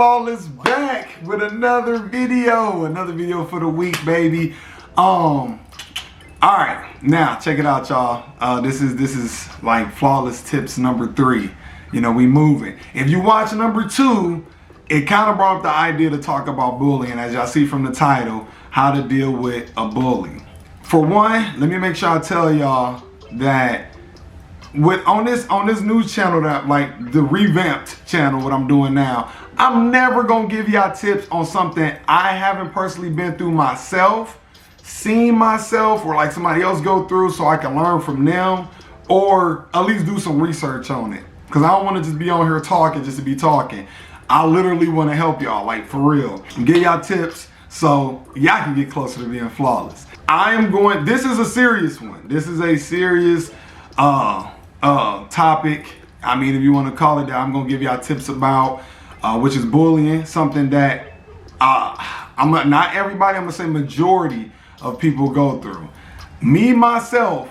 Flawless back with another video for the week, baby. All right, now check it out, y'all. This is like Flawless tips number 3. You know, we moving. If you watch number 2, it kind of brought up the idea to talk about bullying, as y'all see from the title, how to deal with a bully. For one, let me make sure I tell y'all that on this new channel, that like the revamped channel, what I'm doing now, I'm never gonna give y'all tips on something I haven't personally been through myself, seen myself, or like somebody else go through, so I can learn from them, or at least do some research on it. Because I don't want to just be on here talking just to be talking. I literally want to help y'all, like for real, and give y'all tips so y'all can get closer to being flawless. This is a serious one. This is a serious topic. I mean, if you want to call it that, I'm gonna give y'all tips about, which is bullying, something that not everybody, I'm gonna say majority of people go through. Me, myself,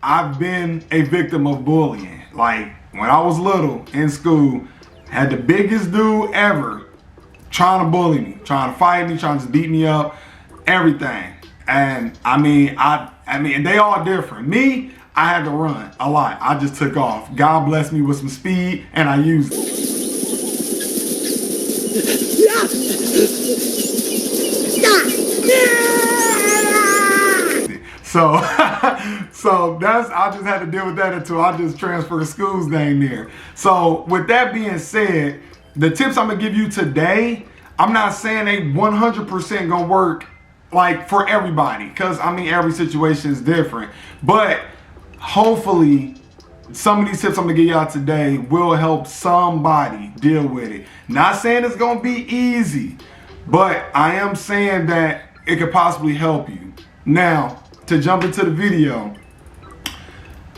I've been a victim of bullying. Like when I was little in school, had the biggest dude ever trying to bully me, trying to fight me, trying to beat me up, everything. And I mean, they all different. Me, I had to run a lot. I just took off. God blessed me with some speed, and I used it. So I just had to deal with that until I just transferred schools dang near. So with that being said, the tips I'm gonna give you today, I'm not saying they 100% gonna work like for everybody, because I mean every situation is different, but hopefully some of these tips I'm gonna give y'all today will help somebody deal with it. Not saying it's gonna be easy, but I am saying that it could possibly help you. Now, to jump into the video,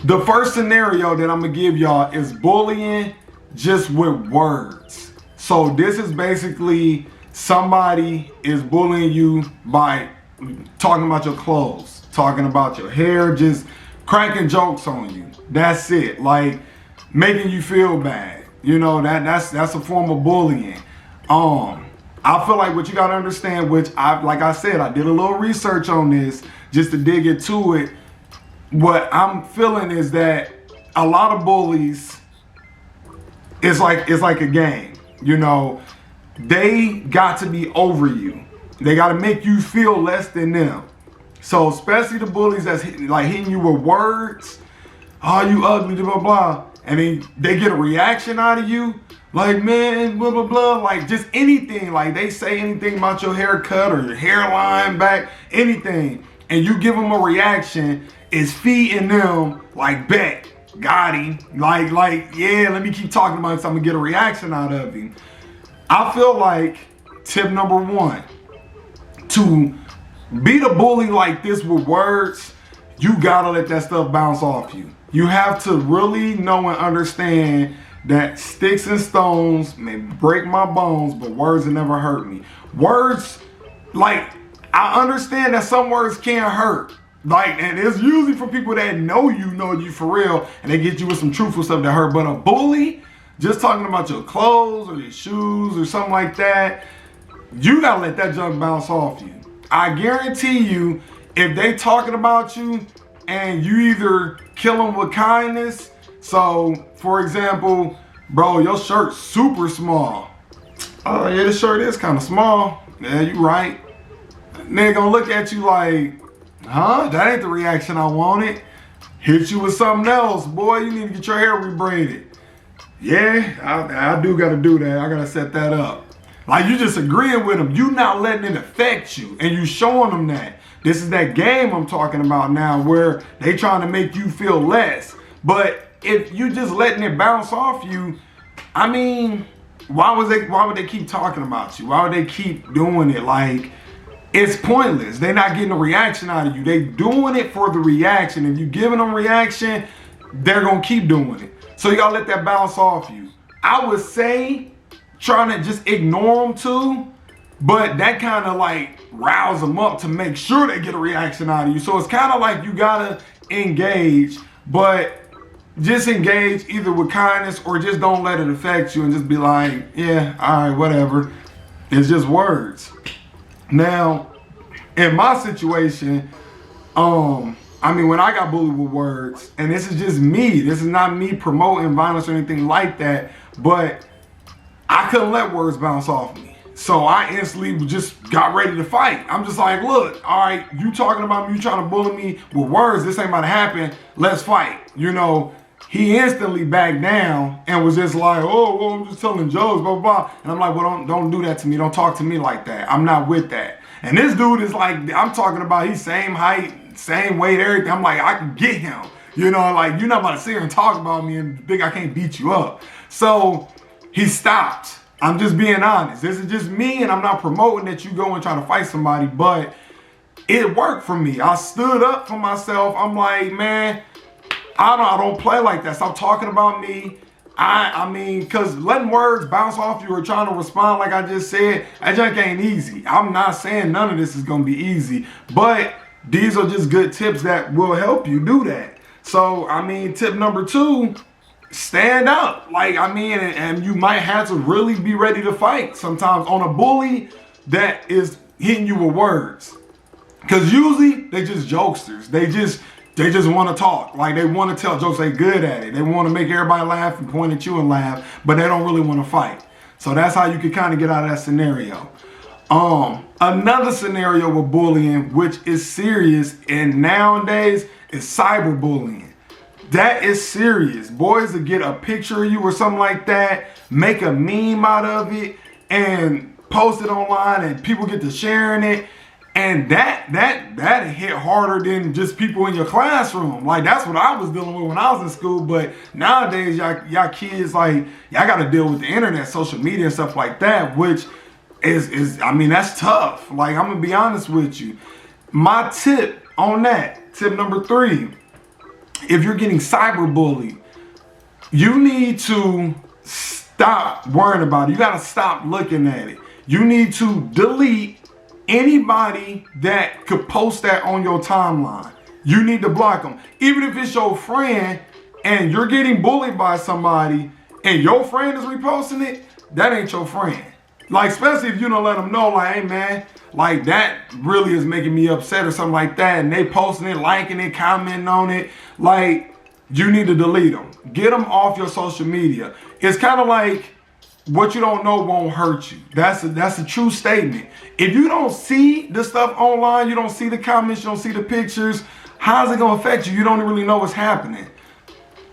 the first scenario that I'm gonna give y'all is bullying just with words. So this is basically somebody is bullying you by talking about your clothes, talking about your hair, just cracking jokes on you. That's it. Like making you feel bad. You know, that's a form of bullying. I feel like what you gotta understand, which like I said, I did a little research on this just to dig into it. What I'm feeling is that a lot of bullies, it's like a game. You know, they got to be over you. They got to make you feel less than them. So especially the bullies that's hitting you with words, oh, you ugly, blah, blah, blah. And then they get a reaction out of you, like, man, blah, blah, blah. Like just anything, like they say anything about your haircut or your hairline back, anything. And you give them a reaction, it's feeding them like, bet, got him. Like, yeah, let me keep talking about this, I'm gonna get a reaction out of him. I feel like tip number 1, to beat a bully like this with words, you gotta let that stuff bounce off you. You have to really know and understand that sticks and stones may break my bones, but words will never hurt me. Words, like, I understand that some words can hurt. Like, and it's usually for people that know you for real, and they get you with some truthful stuff that hurt. But a bully, just talking about your clothes or your shoes or something like that, you gotta let that junk bounce off you. I guarantee you, if they talking about you and you either kill them with kindness, so for example, bro, your shirt's super small. Oh yeah, this shirt is kind of small. Yeah, you right. Nigga gonna look at you like, huh? That ain't the reaction I wanted. Hit you with something else. Boy, you need to get your hair rebraided. Yeah, I do gotta do that. I gotta set that up. Like you just agreeing with them. You not letting it affect you. And you showing them that. This is that game I'm talking about now where they trying to make you feel less. But if you just letting it bounce off you, I mean, why would they keep talking about you? Why would they keep doing it? Like, it's pointless. They're not getting a reaction out of you. They doing it for the reaction. If you giving them reaction, they're gonna keep doing it. So you gotta let that bounce off you. I would say trying to just ignore them too, but that kind of like rouse them up to make sure they get a reaction out of you. So it's kind of like you gotta engage, but just engage either with kindness or just don't let it affect you and just be like, yeah, all right, whatever. It's just words. Now, in my situation, I mean, when I got bullied with words, and this is just me, this is not me promoting violence or anything like that, but I couldn't let words bounce off me. So I instantly just got ready to fight. I'm just like, look, all right, you talking about me, you trying to bully me with words, this ain't about to happen, let's fight. You know, he instantly backed down and was just like, oh, well, I'm just telling jokes, blah, blah, blah. And I'm like, well, don't do that to me. Don't talk to me like that. I'm not with that. And this dude is like, I'm talking about, he's same height, same weight, everything. I'm like, I can get him. You know, like, you're not about to sit here and talk about me and think I can't beat you up. So he stopped. I'm just being honest. This is just me, and I'm not promoting that you go and try to fight somebody, but it worked for me. I stood up for myself. I'm like, man, I don't play like that. Stop talking about me. I mean, because letting words bounce off you or trying to respond like I just said, that junk ain't easy. I'm not saying none of this is going to be easy, but these are just good tips that will help you do that. So, I mean, tip number 2, stand up. Like, I mean, and you might have to really be ready to fight sometimes on a bully that is hitting you with words. Because usually they just jokesters. They just want to talk. Like, they want to tell jokes. They good at it. They want to make everybody laugh and point at you and laugh, but they don't really want to fight. So that's how you can kind of get out of that scenario. Another scenario with bullying, which is serious, and nowadays is cyberbullying. That is serious. Boys will get a picture of you or something like that, make a meme out of it, and post it online, and people get to sharing it. And that hit harder than just people in your classroom. Like, that's what I was dealing with when I was in school. But nowadays, y'all kids, like, y'all got to deal with the internet, social media, and stuff like that, which is I mean, that's tough. Like, I'm gonna be honest with you. My tip on that, tip number 3, if you're getting cyberbullied, you need to stop worrying about it. You got to stop looking at it. You need to delete anybody that could post that on your timeline. You need to block them. Even if it's your friend and you're getting bullied by somebody and your friend is reposting it, that ain't your friend. Like, especially if you don't let them know, like, hey man, like, that really is making me upset or something like that, and they posting it, liking it, commenting on it, like, you need to delete them. Get them off your social media. It's kind of like, what you don't know won't hurt you. That's a true statement. If you don't see the stuff online, you don't see the comments, you don't see the pictures, how's it gonna affect you? You don't really know what's happening.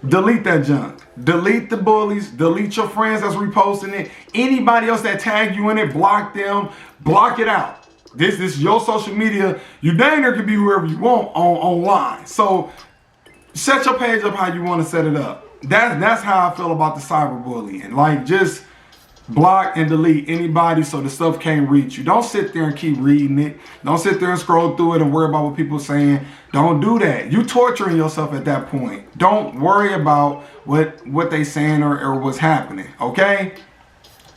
Delete that junk. Delete the bullies. Delete your friends that's reposting it. Anybody else that tag you in it, block them. Block it out. This is your social media. You dang near can be whoever you want online. So set your page up how you want to set it up. That's how I feel about the cyberbullying. Like, just block and delete anybody so the stuff can't reach you. Don't sit there and keep reading it. Don't sit there and scroll through it and worry about what people are saying. Don't do that. You torturing yourself at that point. Don't worry about what they saying or what's happening, okay?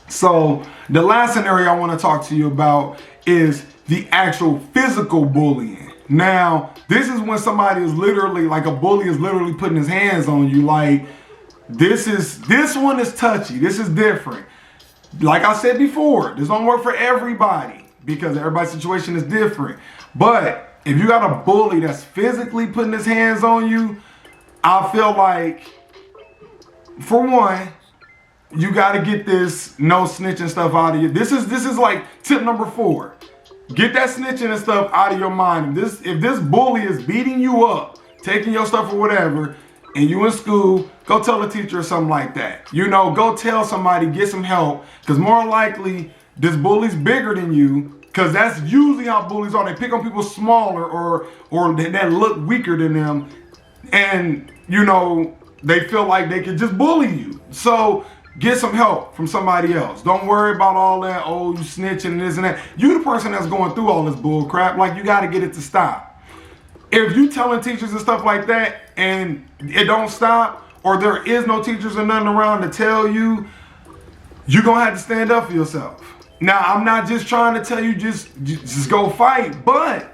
So the last scenario I want to talk to you about is the actual physical bullying. Now, this is when somebody is literally, like, a bully is literally putting his hands on you. Like, this one is touchy. This is different. Like I said before, this don't work for everybody because everybody's situation is different. But if you got a bully that's physically putting his hands on you, I feel like, for one, you got to get this no snitching stuff out of you. This is like tip number 4. Get that snitching and stuff out of your mind. If this bully is beating you up, taking your stuff or whatever, and you in school, go tell a teacher or something like that. You know, go tell somebody, get some help, because more likely this bully's bigger than you, because that's usually how bullies are. They pick on people smaller or that look weaker than them, and, you know, they feel like they can just bully you. So get some help from somebody else. Don't worry about all that, oh, you snitching and this and that. You the person that's going through all this bull crap. Like, you got to get it to stop. If you telling teachers and stuff like that and it don't stop, or there is no teachers or nothing around to tell you, you're going to have to stand up for yourself. Now, I'm not just trying to tell you just go fight, but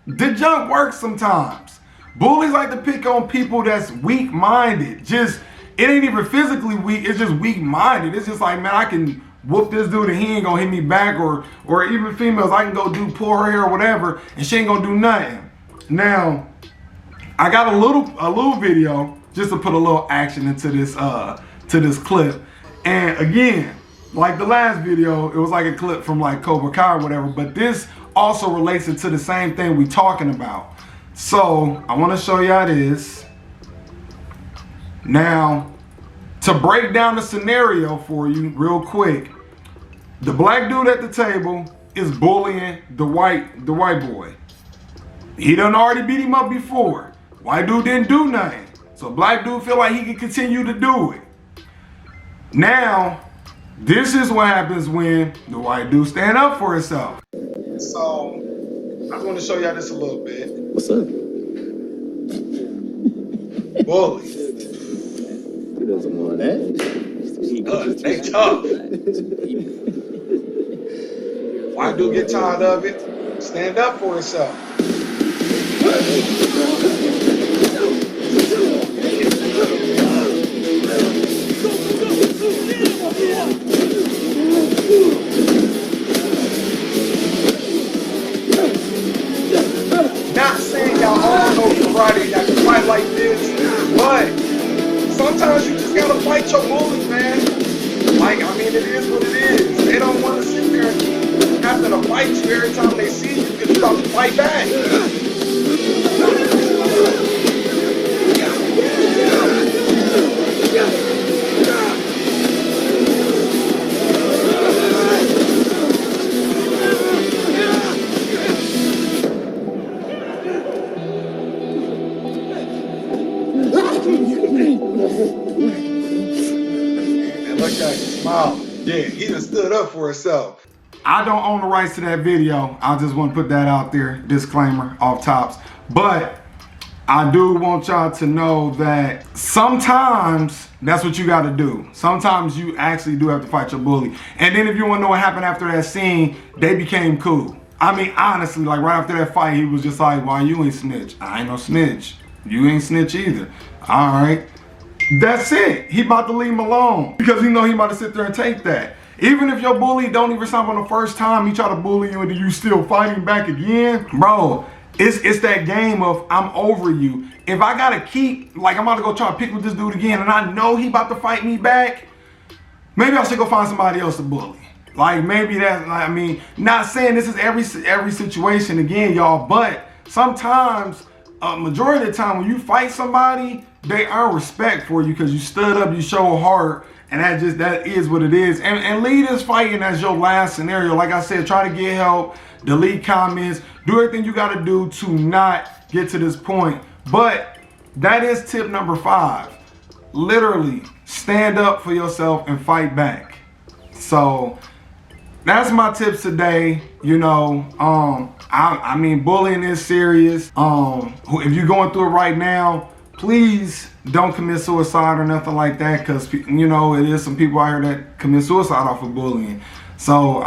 the junk works sometimes. Bullies like to pick on people that's weak-minded. Just, it ain't even physically weak, it's just weak-minded. It's just like, man, I can whoop this dude and he ain't gonna hit me back, or even females, I can go pull her hair or whatever, and she ain't gonna do nothing. Now, I got a little video just to put a little action into this clip. And again, like the last video, it was like a clip from like Cobra Kai or whatever, but this also relates it to the same thing we talking about. So I want to show y'all this. Now, to break down the scenario for you real quick, the black dude at the table is bullying the white boy. He done already beat him up before. White dude didn't do nothing. So black dude feel like he can continue to do it. Now, this is what happens when the white dude stand up for himself. So, I just want to show y'all this a little bit. What's up? Bully. Who doesn't want that? They tough. White dude get tired of it, stand up for himself. Not saying y'all all know karate, y'all can fight like this, but sometimes you just gotta fight your bullies, man. Like, I mean, it is what it is. They don't want to sit there and have to fight you every time they see you because you have to fight back. And look at him smile. Yeah, he done stood up for himself. I don't own the rights to that video. I just want to put that out there. Disclaimer off tops. But I do want y'all to know that sometimes that's what you got to do. Sometimes you actually do have to fight your bully. And then if you want to know what happened after that scene, they became cool. I mean, honestly, like right after that fight, he was just like, why you ain't snitch? I ain't no snitch. You ain't snitch either. All right. That's it. He about to leave him alone because he know he about to sit there and take that. Even if your bully don't even stop on the first time, he try to bully you and then you still fighting back again, bro, it's that game of I'm over you. If I gotta keep, like I'm about to go try to pick with this dude again and I know he about to fight me back, maybe I should go find somebody else to bully. Like maybe that, I mean, not saying this is every situation again, y'all, but sometimes, majority of the time when you fight somebody, they earn respect for you because you stood up, you show heart, and that is what it is. And lead this fighting as your last scenario. Like I said, try to get help, delete comments, do everything you gotta do to not get to this point. But that is tip number 5. Literally, stand up for yourself and fight back. So that's my tips today. You know, I mean, bullying is serious. If you're going through it right now, please don't commit suicide or nothing like that, because you know it is some people out here that commit suicide off of bullying. So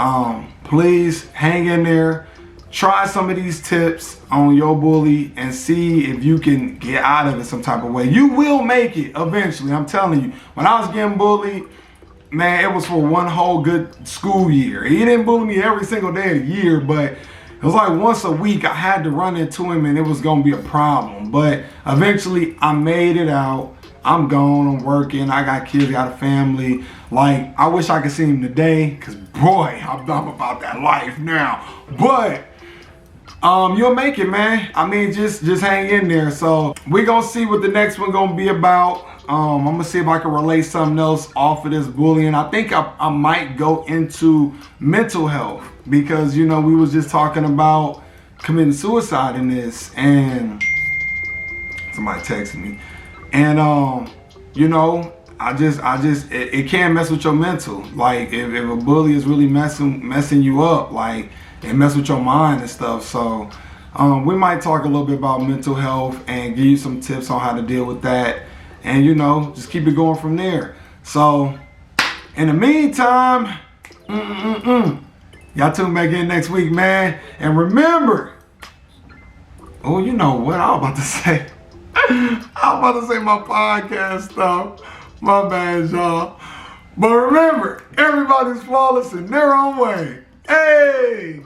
please hang in there, try some of these tips on your bully and see if you can get out of it some type of way. You will make it eventually, I'm telling you. When I was getting bullied, man, it was for one whole good school year. He didn't bully me every single day of the year, but it was like once a week I had to run into him and it was gonna be a problem. But eventually I made it out. I'm gone, I'm working, I got kids, I got a family. Like, I wish I could see him today, because boy, I'm about that life now. But you'll make it, man. I mean, just hang in there. So we're gonna see what the next one gonna be about. I'm gonna see if I can relate something else off of this bullying. I think I might go into mental health, because you know we was just talking about committing suicide in this, and somebody texted me, and you know, it can mess with your mental. Like if a bully is really messing you up, like it mess with your mind and stuff. So we might talk a little bit about mental health and give you some tips on how to deal with that. And you know, just keep it going from there. So, in the meantime, y'all tune back in next week, man. And remember, oh, you know what I was about to say. I'm about to say my podcast stuff. My bad, y'all. But remember, everybody's flawless in their own way. Hey!